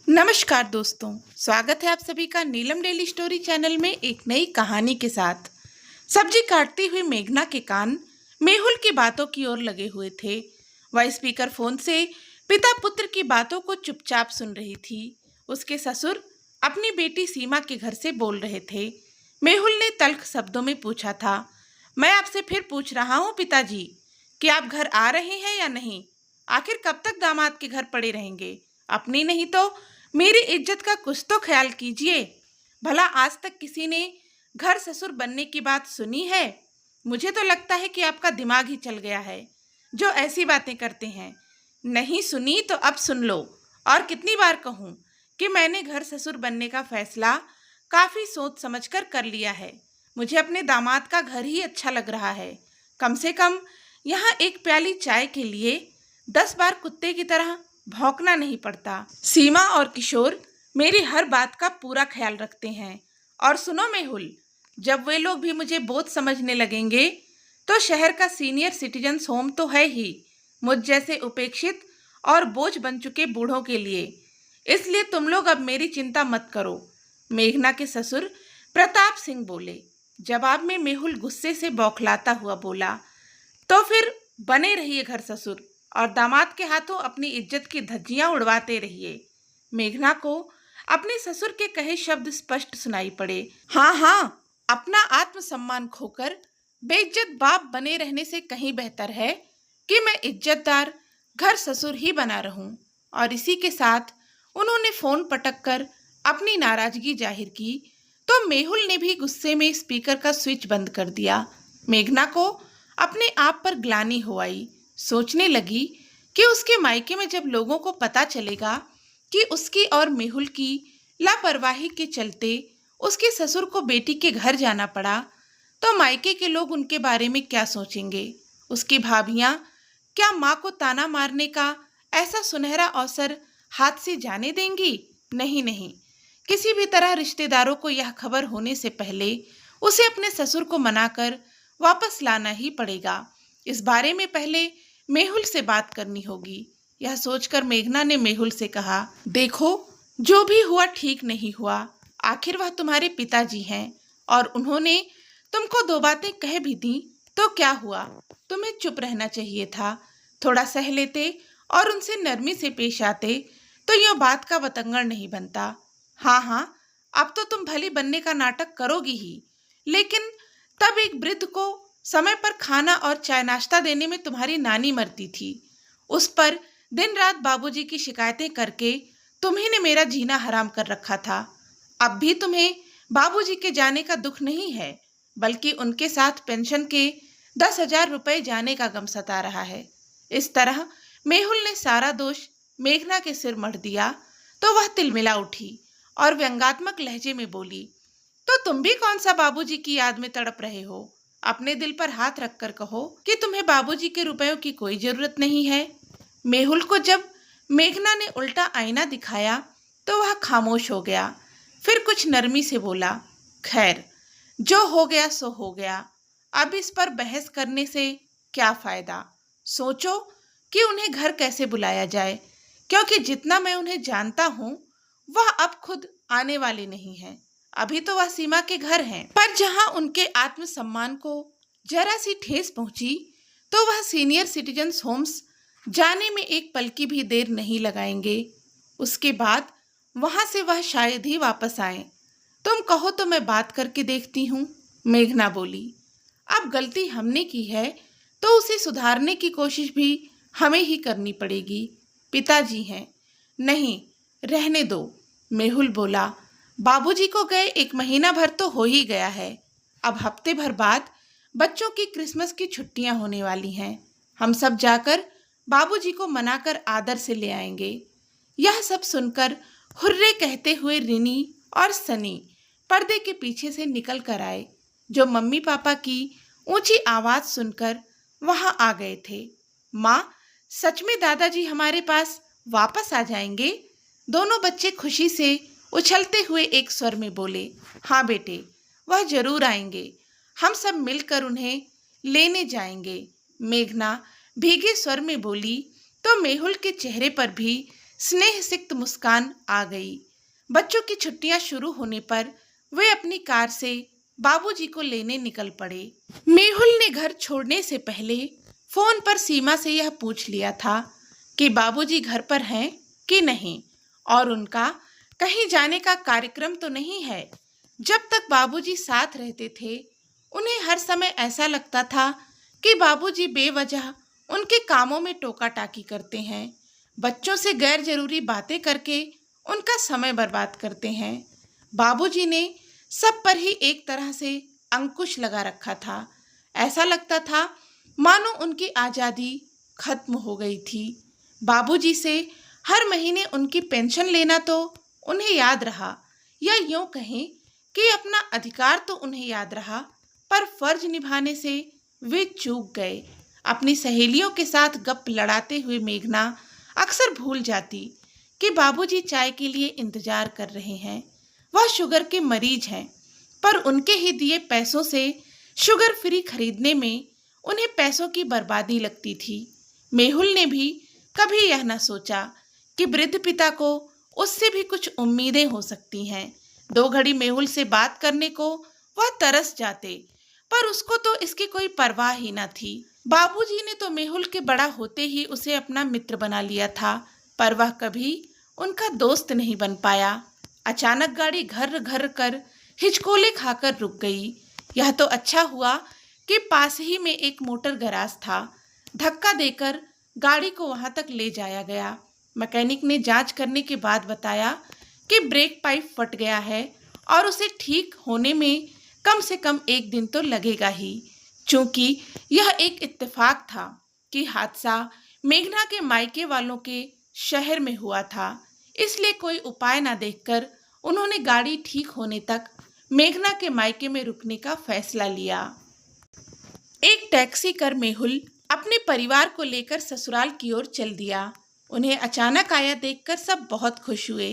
नमस्कार दोस्तों, स्वागत है आप सभी का नीलम डेली स्टोरी चैनल में एक नई कहानी के साथ। सब्जी काटती हुई मेघना के कान मेहुल की बातों की ओर लगे हुए थे। वह स्पीकर फोन से पिता पुत्र की बातों को चुपचाप सुन रही थी। उसके ससुर अपनी बेटी सीमा के घर से बोल रहे थे। मेहुल ने तल्ख शब्दों में पूछा था, मैं आपसे फिर पूछ रहा हूँ पिताजी, कि आप घर आ रहे हैं या नहीं? आखिर कब तक दामाद के घर पड़े रहेंगे? अपनी नहीं तो मेरी इज्जत का कुछ तो ख्याल कीजिए। भला आज तक किसी ने घर ससुर बनने की बात सुनी है? मुझे तो लगता है कि आपका दिमाग ही चल गया है जो ऐसी बातें करते हैं। नहीं सुनी तो अब सुन लो। और कितनी बार कहूँ कि मैंने घर ससुर बनने का फैसला काफी सोच समझकर कर लिया है। मुझे अपने दामाद का घर ही अच्छा लग रहा है। कम से कम यहाँ एक प्याली चाय के लिए 10 बार कुत्ते की तरह भौंकना नहीं पड़ता। सीमा और किशोर मेरी हर बात का पूरा ख्याल रखते हैं। और सुनो मेहुल, जब वे लोग भी मुझे बोझ समझने लगेंगे तो शहर का सीनियर सिटीजन्स होम तो है ही मुझ जैसे उपेक्षित और बोझ बन चुके बूढ़ों के लिए। इसलिए तुम लोग अब मेरी चिंता मत करो। मेघना के ससुर प्रताप सिंह बोले। जवाब में मेहुल गुस्से से बौखलाता हुआ बोला, तो फिर बने रहिए घर ससुर और दामाद के हाथों अपनी इज्जत की धज्जियां उड़वाते रहिए। मेघना को अपने ससुर के कहे शब्द स्पष्ट सुनाई पड़े। हाँ हाँ, अपना आत्मसम्मान खोकर बेइज्जत बाप बने रहने से कहीं बेहतर है कि मैं इज्जतदार घर ससुर ही बना रहूं। और इसी के साथ उन्होंने फोन पटक कर अपनी नाराजगी जाहिर की तो मेहुल ने भी गुस्से में स्पीकर का स्विच बंद कर दिया। मेघना को अपने आप पर ग्लानि हो आई। सोचने लगी कि उसके मायके में जब लोगों को पता चलेगा कि उसकी और मेहुल की लापरवाही के चलते उसके ससुर को बेटी के घर जाना पड़ा, तो मायके के लोग उनके बारे में क्या सोचेंगे? उसकी भाभियां क्या माँ को ताना मारने का ऐसा सुनहरा अवसर हाथ से जाने देंगी? नहीं नहीं, किसी भी तरह रिश्तेदारों को यह खबर होने से पहले उसे अपने ससुर को मनाकर वापस लाना ही पड़ेगा। इस बारे में पहले मेहुल से बात करनी होगी। यह सोचकर मेघना ने मेहुल से कहा, देखो, जो भी हुआ ठीक नहीं हुआ। आखिर वह तुम्हारे पिताजी हैं और उन्होंने तुमको 2 बातें कह भी दी तो क्या हुआ? तुम्हें चुप रहना चाहिए था। थोड़ा सह लेते और उनसे नरमी से पेश आते तो यह बात का बतंगड़ नहीं बनता। हाँ हाँ, अब तो तुम भली बनने का नाटक करोगी ही, लेकिन तब एक वृद्ध को समय पर खाना और चाय नाश्ता देने में तुम्हारी नानी मरती थी। उस पर दिन रात बाबूजी की शिकायतें करके तुम्ही ने मेरा जीना हराम कर रखा था। अब भी तुम्हें बाबूजी के जाने का दुख नहीं है, बल्कि उनके साथ पेंशन के 10,000 रुपए जाने का गम सता रहा है। इस तरह मेहुल ने सारा दोष मेघना के सिर मढ़ दिया तो वह तिलमिला उठी और व्यंग्यात्मक लहजे में बोली, तो तुम भी कौन सा बाबूजी की याद में तड़प रहे हो? अपने दिल पर हाथ रखकर कहो कि तुम्हें बाबूजी के रुपयों की कोई जरूरत नहीं है। मेहुल को जब मेघना ने उल्टा आईना दिखाया तो वह खामोश हो गया। फिर कुछ नरमी से बोला, खैर, जो हो गया सो हो गया। अब इस पर बहस करने से क्या फायदा? सोचो कि उन्हें घर कैसे बुलाया जाए, क्योंकि जितना मैं उन्हें जानता हूँ वह अब खुद आने वाले नहीं हैं। अभी तो वह सीमा के घर हैं, पर जहां उनके आत्मसम्मान को जरा सी ठेस पहुंची तो वह सीनियर सिटीजन्स होम्स जाने में एक पल की भी देर नहीं लगाएंगे। उसके बाद वहां से वह शायद ही वापस आए। तुम कहो तो मैं बात करके देखती हूँ, मेघना बोली। अब गलती हमने की है तो उसे सुधारने की कोशिश भी हमें ही करनी पड़ेगी। पिताजी हैं। नहीं, रहने दो, मेहुल बोला। बाबूजी को गए 1 महीना भर तो हो ही गया है। अब हफ्ते भर बाद बच्चों की क्रिसमस की छुट्टियां होने वाली हैं। हम सब जाकर बाबूजी को मनाकर आदर से ले आएंगे। यह सब सुनकर हुर्रे कहते हुए रिनी और सनी पर्दे के पीछे से निकल कर आए, जो मम्मी पापा की ऊंची आवाज सुनकर वहां आ गए थे। माँ, सच में दादाजी हमारे पास वापस आ जाएंगे? दोनों बच्चे खुशी से उछलते हुए एक स्वर में बोले, हाँ बेटे, वह जरूर आएंगे। हम सब मिलकर उन्हें लेने जाएंगे, मेघना भीगे स्वर में बोली। तो मेहुल के चेहरे पर भी स्नेह सिक्त मुस्कान आ गई। बच्चों की छुट्टियां शुरू होने पर वे अपनी कार से बाबूजी को लेने निकल पड़े। मेहुल ने घर छोड़ने से पहले फोन पर सीमा से यह पूछ लिया था कि बाबूजी घर पर हैं कि नहीं और उनका कहीं जाने का कार्यक्रम तो नहीं है। जब तक बाबूजी साथ रहते थे, उन्हें हर समय ऐसा लगता था कि बाबूजी बेवजह उनके कामों में टोका टाकी करते हैं, बच्चों से गैर जरूरी बातें करके उनका समय बर्बाद करते हैं। बाबूजी ने सब पर ही एक तरह से अंकुश लगा रखा था। ऐसा लगता था मानो उनकी आज़ादी खत्म हो गई थी। बाबूजी से हर महीने उनकी पेंशन लेना तो उन्हें याद रहा, या यूं कहें कि अपना अधिकार तो उन्हें याद रहा, पर फर्ज निभाने से वे चूक गए। अपनी सहेलियों के साथ गप लड़ाते हुए मेघना अक्सर भूल जाती कि बाबूजी चाय के लिए इंतजार कर रहे हैं। वह शुगर के मरीज हैं, पर उनके ही दिए पैसों से शुगर फ्री खरीदने में उन्हें पैसों की बर्बादी लगती थी। मेहुल ने भी कभी यह न सोचा कि वृद्ध पिता को उससे भी कुछ उम्मीदें हो सकती हैं। 2 घड़ी मेहुल से बात करने को वह तरस जाते, पर उसको तो इसकी कोई परवाह ही न थी। बाबूजी ने तो मेहुल के बड़ा होते ही उसे अपना मित्र बना लिया था, पर वह कभी उनका दोस्त नहीं बन पाया। अचानक गाड़ी घर घर कर हिचकोले खाकर रुक गई। यह तो अच्छा हुआ कि पास ही में एक मोटर गैराज था। धक्का देकर गाड़ी को वहां तक ले जाया गया। मैकेनिक ने जांच करने के बाद बताया कि ब्रेक पाइप फट गया है और उसे ठीक होने में कम से कम 1 दिन तो लगेगा ही। चूंकि यह एक इत्तेफाक था कि हादसा मेघना के मायके वालों के शहर में हुआ था, इसलिए कोई उपाय न देखकर उन्होंने गाड़ी ठीक होने तक मेघना के मायके में रुकने का फैसला लिया। एक टैक्सी कर मेहुल अपने परिवार को लेकर ससुराल की ओर चल दिया। उन्हें अचानक आया देखकर सब बहुत खुश हुए।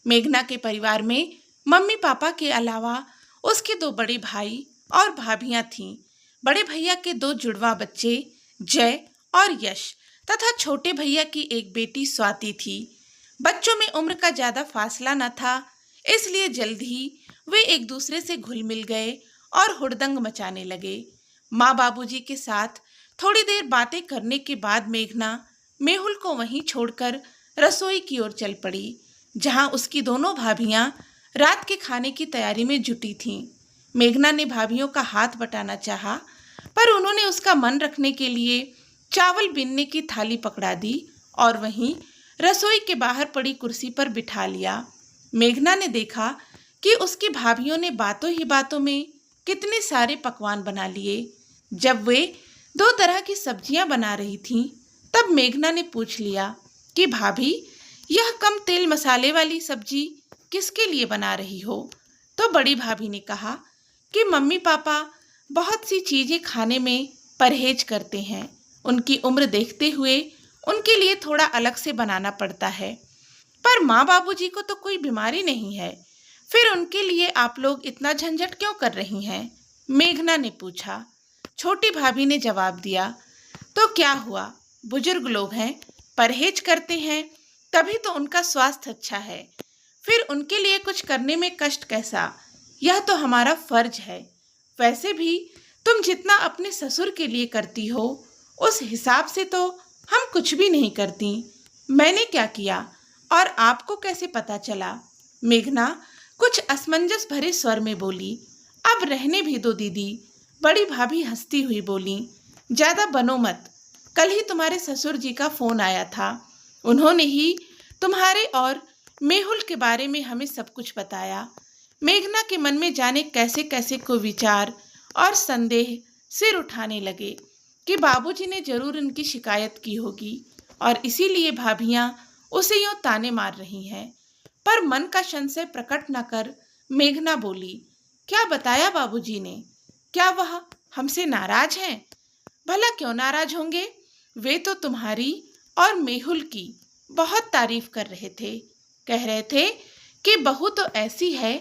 मेघना के परिवार में मम्मी पापा के अलावा उसके 2 बड़े भाई और भाभियां थीं। बड़े भैया के 2 जुड़वा बच्चे जय और यश तथा छोटे भैया की एक बेटी स्वाति थी। बच्चों में उम्र का ज्यादा फासला न था, इसलिए जल्द ही वे एक दूसरे से घुल मिल गए और हुड़दंग मचाने लगे। माँ बाबूजी के साथ थोड़ी देर बातें करने के बाद मेघना मेहुल को वहीं छोड़कर रसोई की ओर चल पड़ी, जहां उसकी दोनों भाभियां रात के खाने की तैयारी में जुटी थीं। मेघना ने भाभियों का हाथ बटाना चाहा, पर उन्होंने उसका मन रखने के लिए चावल बीनने की थाली पकड़ा दी और वहीं रसोई के बाहर पड़ी कुर्सी पर बिठा लिया। मेघना ने देखा कि उसकी भाभियों ने बातों ही बातों में कितने सारे पकवान बना लिए। जब वे 2 तरह की सब्जियां बना रही थीं, तब मेघना ने पूछ लिया कि भाभी, यह कम तेल मसाले वाली सब्जी किसके लिए बना रही हो? तो बड़ी भाभी ने कहा कि मम्मी पापा बहुत सी चीजें खाने में परहेज करते हैं, उनकी उम्र देखते हुए उनके लिए थोड़ा अलग से बनाना पड़ता है। पर माँ बाबूजी को तो कोई बीमारी नहीं है, फिर उनके लिए आप लोग इतना झंझट क्यों कर रही हैं? मेघना ने पूछा। छोटी भाभी ने जवाब दिया, तो क्या हुआ, बुजुर्ग लोग हैं, परहेज करते हैं, तभी तो उनका स्वास्थ्य अच्छा है, फिर उनके लिए कुछ करने में कष्ट कैसा? यह तो हमारा फर्ज है। वैसे भी तुम जितना अपने ससुर के लिए करती हो, उस हिसाब से तो हम कुछ भी नहीं करती। मैंने क्या किया और आपको कैसे पता चला? मेघना कुछ असमंजस भरे स्वर में बोली। अब रहने भी दो दीदी। बड़ी भाभी हंसती हुई बोली, ज्यादा बनो मत, कल ही तुम्हारे ससुर जी का फोन आया था, उन्होंने ही तुम्हारे और मेहुल के बारे में हमें सब कुछ बताया। मेघना के मन में जाने कैसे कैसे को विचार और संदेह सिर उठाने लगे कि बाबूजी ने जरूर उनकी शिकायत की होगी और इसीलिए भाभियां उसे यूं ताने मार रही हैं। पर मन का संशय प्रकट न कर मेघना बोली, क्या बताया बाबूजी ने? क्या वह हमसे नाराज हैं? भला क्यों नाराज होंगे? वे तो तुम्हारी और मेहुल की बहुत तारीफ कर रहे थे, कह रहे थे कि बहू तो ऐसी है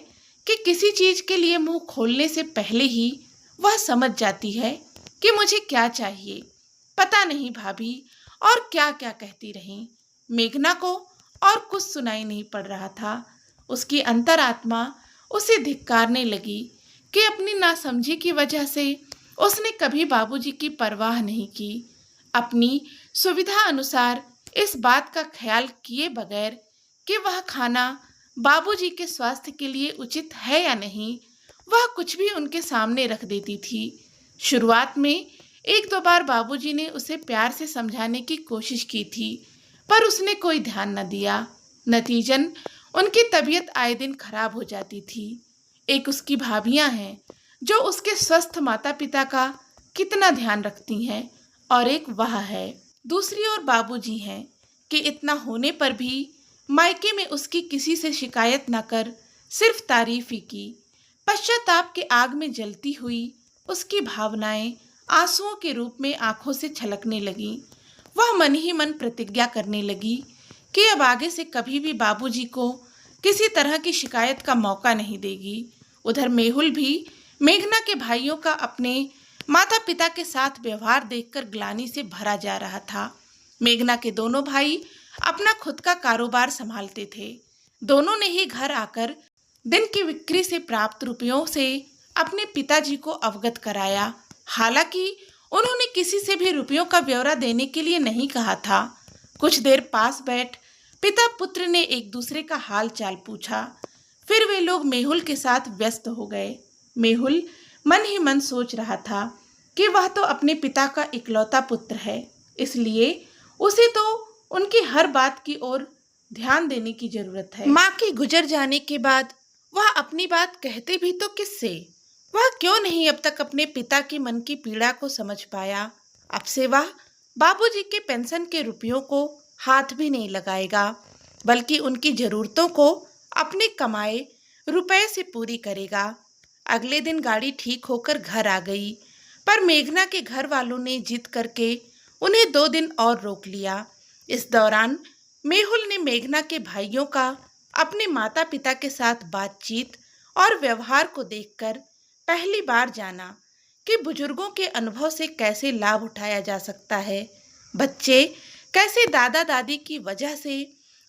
कि किसी चीज के लिए मुंह खोलने से पहले ही वह समझ जाती है कि मुझे क्या चाहिए। पता नहीं भाभी और क्या क्या कहती रहीं। मेघना को और कुछ सुनाई नहीं पड़ रहा था। उसकी अंतरात्मा उसे धिक्कारने लगी कि अपनी नासमझी की वजह से उसने कभी बाबूजी की परवाह नहीं की। अपनी सुविधा अनुसार इस बात का ख्याल किए बगैर कि वह खाना बाबूजी के स्वास्थ्य के लिए उचित है या नहीं, वह कुछ भी उनके सामने रख देती थी। शुरुआत में एक दो बार बाबूजी ने उसे प्यार से समझाने की कोशिश की थी, पर उसने कोई ध्यान न दिया। नतीजन उनकी तबीयत आए दिन खराब हो जाती थी। एक उसकी भाभियां हैं जो उसके स्वस्थ माता पिता का कितना ध्यान रखती हैं, और एक वह है। दूसरी ओर बाबूजी हैं कि इतना होने पर भी मायके में उसकी किसी से शिकायत न कर सिर्फ तारीफ ही की। पश्चाताप के आग में जलती हुई उसकी भावनाएं आंसुओं के रूप में आंखों से छलकने लगीं। वह मन ही मन प्रतिज्ञा करने लगी कि अब आगे से कभी भी बाबूजी को किसी तरह की शिकायत का मौका नहीं देगी। उधर मेहुल भी मेघना के भाइयों का अपने माता पिता के साथ व्यवहार देखकर ग्लानि से भरा जा रहा था। मेघना के दोनों भाई अपना खुद का कारोबार संभालते थे। दोनों ने ही घर आकर दिन की बिक्री से प्राप्त रुपयों से अपने पिताजी को अवगत कराया। हालांकि उन्होंने किसी से भी रुपयों का ब्यौरा देने के लिए नहीं कहा था। कुछ देर पास बैठ पिता पुत्र ने एक दूसरे का हाल चाल पूछा। फिर वे लोग मेहुल के साथ व्यस्त हो गए। मेहुल मन ही मन सोच रहा था कि वह तो अपने पिता का इकलौता पुत्र है, इसलिए उसे तो उनकी हर बात की ओर ध्यान देने की जरूरत है। माँ के गुजर जाने के बाद वह अपनी बात कहते भी तो किससे? वह क्यों नहीं अब तक अपने पिता की मन की पीड़ा को समझ पाया? अब से वह बाबूजी के पेंशन के रुपयों को हाथ भी नहीं लगाएगा, बल्कि उनकी जरूरतों को अपने कमाए रुपए से पूरी करेगा। अगले दिन गाड़ी ठीक होकर घर आ गई, पर मेघना के घर वालों ने जिद करके उन्हें 2 दिन और रोक लिया। इस दौरान मेहुल ने मेघना के भाइयों का अपने माता पिता के साथ बातचीत और व्यवहार को देखकर पहली बार जाना कि बुजुर्गों के अनुभव से कैसे लाभ उठाया जा सकता है। बच्चे कैसे दादा दादी की वजह से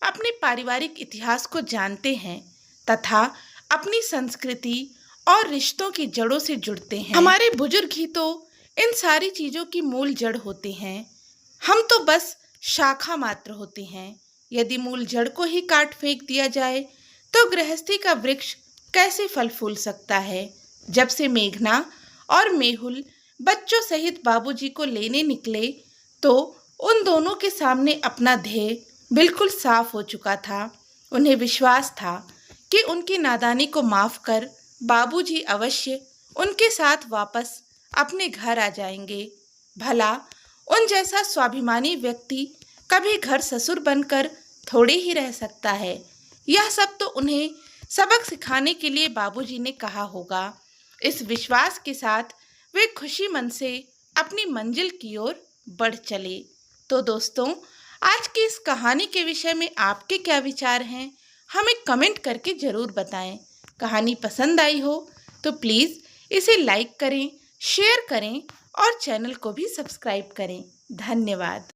अपने पारिवारिक इतिहास को जानते हैं तथा अपनी संस्कृति और रिश्तों की जड़ों से जुड़ते हैं। हमारे बुजुर्ग ही तो इन सारी चीजों की मूल जड़ होते हैं। हम तो बस शाखा मात्र होते हैं। यदि मूल जड़ को ही काट फेंक दिया जाए तो गृहस्थी का वृक्ष कैसे फल फूल सकता है? जब से मेघना और मेहुल बच्चों सहित बाबूजी को लेने निकले तो उन दोनों के सामने अपना ध्येय बिल्कुल साफ हो चुका था। उन्हें विश्वास था कि उनकी नादानी को माफ कर बाबूजी अवश्य उनके साथ वापस अपने घर आ जाएंगे। भला उन जैसा स्वाभिमानी व्यक्ति कभी घर ससुर बनकर थोड़े ही रह सकता है। यह सब तो उन्हें सबक सिखाने के लिए बाबूजी ने कहा होगा। इस विश्वास के साथ वे खुशी मन से अपनी मंजिल की ओर बढ़ चले। तो दोस्तों, आज की इस कहानी के विषय में आपके क्या विचार हैं, हमें कमेंट करके ज़रूर बताएं। कहानी पसंद आई हो तो प्लीज़ इसे लाइक करें, शेयर करें और चैनल को भी सब्सक्राइब करें। धन्यवाद।